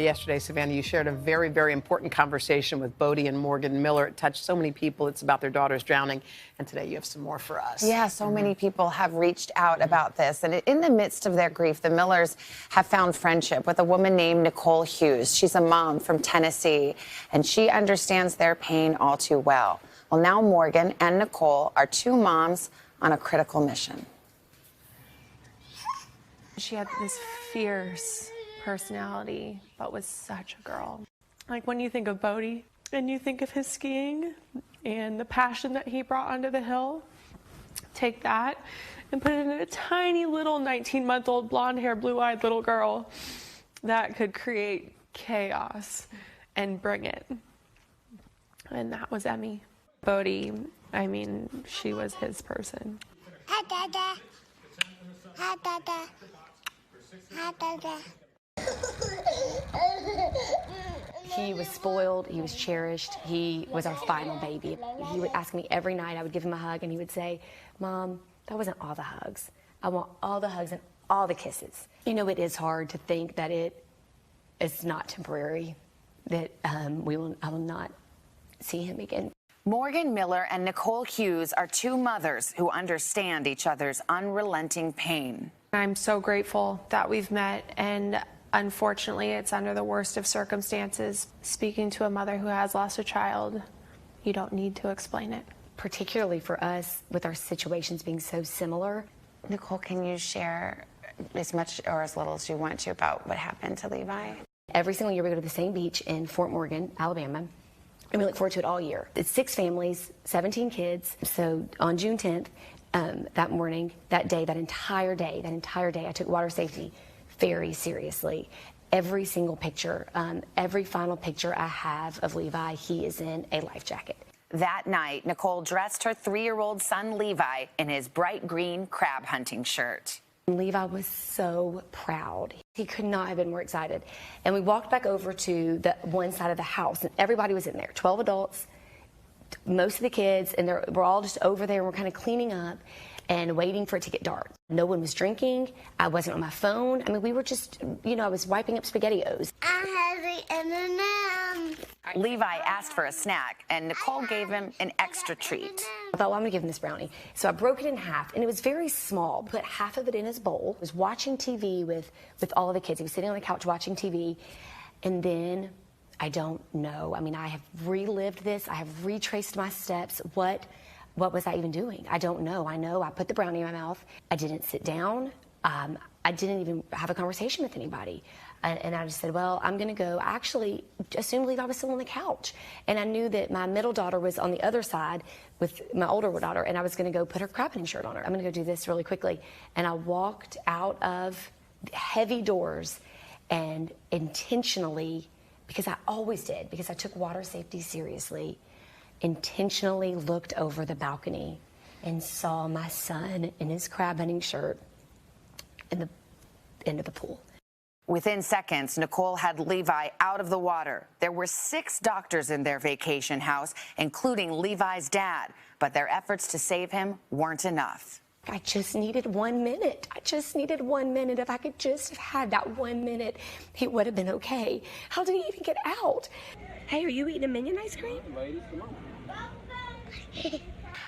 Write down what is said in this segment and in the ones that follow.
Yesterday, Savannah, you shared a very, very important conversation with Bode and Morgan Miller. It touched so many people. It's about their daughters drowning. And today you have some more for us. Yeah, so many people have reached out about this. And in the midst of their grief, the Millers have found friendship with a woman named Nicole Hughes. She's a mom from Tennessee, and she understands their pain all too well. Well, now Morgan and Nicole are two moms on a critical mission. She had this fierce personality, but was such a girl. Like when you think of Bode and you think of his skiing and the passion that he brought onto the hill, take that and put it in a tiny little 19-month-old blonde-haired, blue-eyed little girl that could create chaos and bring it. And that was Emmy. Bode, I mean, she was his person. Hi, Dada. Hi, Dada. Hi, Dada. He was spoiled, he was cherished, he was our final baby. He would ask me every night, I would give him a hug, and he would say, "Mom, that wasn't all the hugs. I want all the hugs and all the kisses." You know, it is hard to think that it is not temporary, that I will not see him again. Morgan Miller and Nicole Hughes are two mothers who understand each other's unrelenting pain. I'm so grateful that we've met, and unfortunately, it's under the worst of circumstances. Speaking to a mother who has lost a child, you don't need to explain it. Particularly for us, with our situations being so similar. Nicole, can you share as much or as little as you want to about what happened to Levi? Every single year we go to the same beach in Fort Morgan, Alabama, and we look forward to it all year. It's 6 families, 17 kids. So on June 10th, that morning, that day, that entire day, I took water safety very seriously. Every single picture, every final picture I have of Levi, he is in a life jacket. That night, Nicole dressed her 3-year-old son Levi in his bright green crab hunting shirt. Levi was so proud. He could not have been more excited. And we walked back over to the one side of the house, and everybody was in there, 12 adults, most of the kids, and we're all just over there, and we're kind of cleaning up and waiting for it to get dark. No one was drinking. I wasn't on my phone. I mean, we were just, you know, I was wiping up SpaghettiOs. I have the M&M. Levi asked for a snack, and Nicole gave him an extra treat. I thought, well, I'm gonna give him this brownie. So I broke it in half, and it was very small. Put half of it in his bowl. I was watching TV with all of the kids. He was sitting on the couch watching TV, and then, I don't know. I mean, I have relived this. I have retraced my steps. What was I even doing? I don't know. I know I put the brownie in my mouth. I didn't sit down. I didn't even have a conversation with anybody. And I just said, well, I'm going to go. I actually assumed Levi was still on the couch. And I knew that my middle daughter was on the other side with my older daughter, and I was going to go put her crab hunting shirt on her. I'm going to go do this really quickly. And I walked out of heavy doors and intentionally, because I always did, because I took water safety seriously, intentionally looked over the balcony and saw my son in his crab hunting shirt in the end of the pool. Within seconds, Nicole had Levi out of the water. There were 6 doctors in their vacation house, including Levi's dad, but their efforts to save him weren't enough. I just needed 1 minute. I just needed 1 minute. If I could just have had that 1 minute, he would have been okay. How did he even get out? Hey, are you eating a Minion ice cream?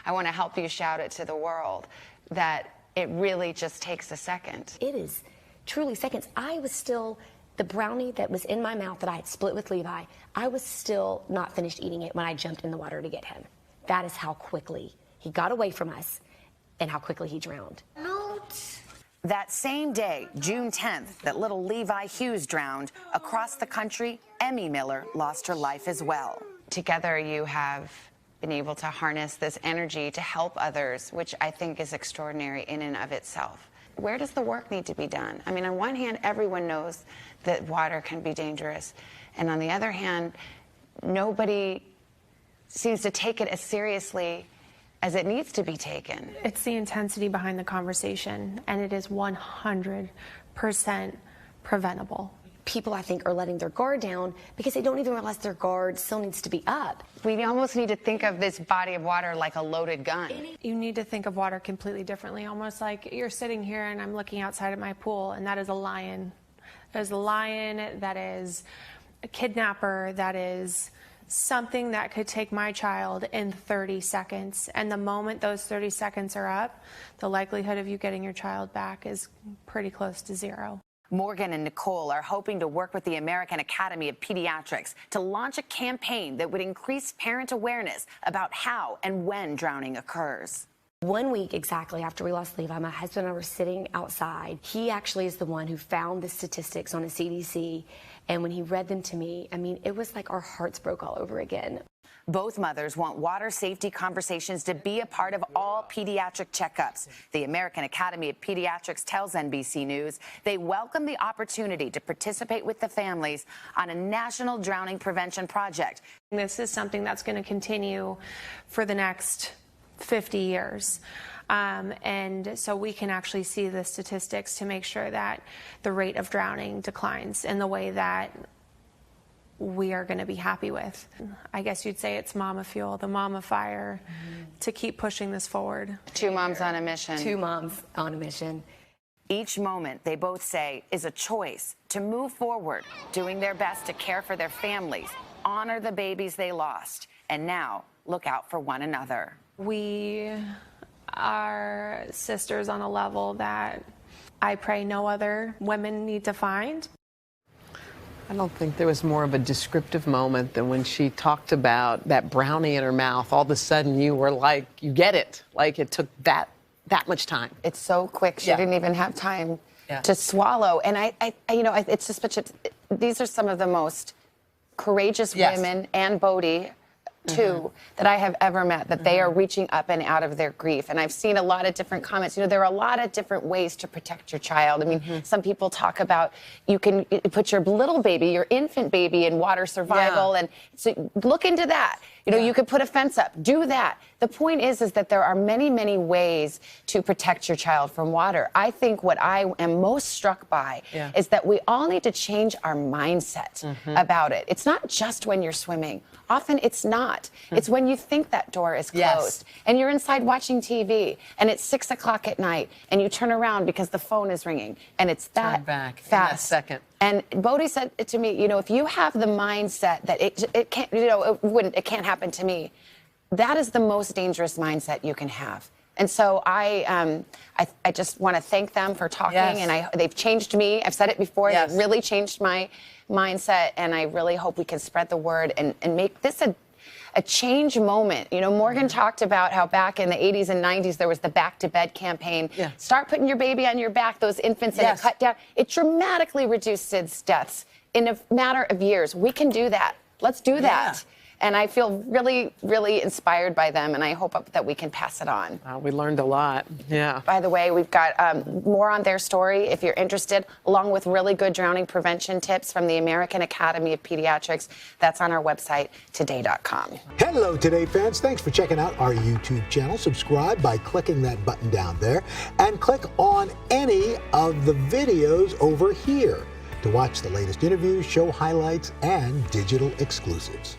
I want to help you shout it to the world that it really just takes a second. It is truly seconds. I was still, the brownie that was in my mouth that I had split with Levi, I was still not finished eating it when I jumped in the water to get him. That is how quickly he got away from us and how quickly he drowned. That same day, June 10th, that little Levi Hughes drowned, across the country, Emmy Miller lost her life as well. Together, you have been able to harness this energy to help others, which I think is extraordinary in and of itself. Where does the work need to be done? I mean, on one hand, everyone knows that water can be dangerous. And on the other hand, nobody seems to take it as seriously as it needs to be taken. It's the intensity behind the conversation, and it is 100% preventable. People, I think, are letting their guard down because they don't even realize their guard still needs to be up. We almost need to think of this body of water like a loaded gun. You need to think of water completely differently, almost like you're sitting here and I'm looking outside of my pool, and that is a lion is a lion, that is a kidnapper, that is something that could take my child in 30 seconds. And the moment those 30 seconds are up, the likelihood of you getting your child back is pretty close to zero. Morgan and Nicole are hoping to work with the American Academy of Pediatrics to launch a campaign that would increase parent awareness about how and when drowning occurs. 1 week exactly after we lost Levi, my husband and I were sitting outside. He actually is the one who found the statistics on the CDC, and when he read them to me, I mean, it was like our hearts broke all over again. Both mothers want water safety conversations to be a part of all pediatric checkups. The American Academy of Pediatrics tells NBC News they welcome the opportunity to participate with the families on a national drowning prevention project. This is something that's going to continue for the next 50 years. And so we can actually see the statistics to make sure that the rate of drowning declines in the way that we are going to be happy with. I guess you'd say it's mama fuel, the mama fire, to keep pushing this forward. Two moms on a mission. Two moms on a mission. Each moment, they both say, is a choice to move forward, doing their best to care for their families, honor the babies they lost, and now look out for one another. We are sisters on a level that I pray no other women need to find. I don't think there was more of a descriptive moment than when she talked about that brownie in her mouth. All of a sudden, you were like, you get it. Like it took that much time. It's so quick. She didn't even have time Yeah. to swallow. And it's just such a. These are some of the most courageous women, and Bode too, that I have ever met, that they are reaching up and out of their grief. And I've seen a lot of different comments. You know, there are a lot of different ways to protect your child. I mean, some people talk about you can put your little baby, your infant baby, in water survival. And so look into that. You know, you could put a fence up, do that. The point is that there are many, many ways to protect your child from water. I think what I am most struck by is that we all need to change our mindset about it. It's not just when you're swimming. Often it's not. It's when you think that door is closed and you're inside watching TV and it's 6 o'clock at night and you turn around because the phone is ringing and it's that back fast. in that second. And Bode said to me, you know, if you have the mindset that it can't, you know, it can't happen to me, that is the most dangerous mindset you can have. And so I just want to thank them for talking, and they've changed me. I've said it before. They've really changed my mindset, and I really hope we can spread the word and make this a change moment. You know, Morgan talked about how back in the 80s and 90s there was the Back to Bed campaign. Start putting your baby on your back, those infants, and it cut down. It dramatically reduced SIDS deaths in a matter of years. We can do that. Let's do that. And I feel really, really inspired by them, and I hope that we can pass it on. We learned a lot. Yeah. By the way, we've got more on their story if you're interested, along with really good drowning prevention tips from the American Academy of Pediatrics. That's on our website, today.com. Hello, Today fans. Thanks for checking out our YouTube channel. Subscribe by clicking that button down there and click on any of the videos over here to watch the latest interviews, show highlights, and digital exclusives.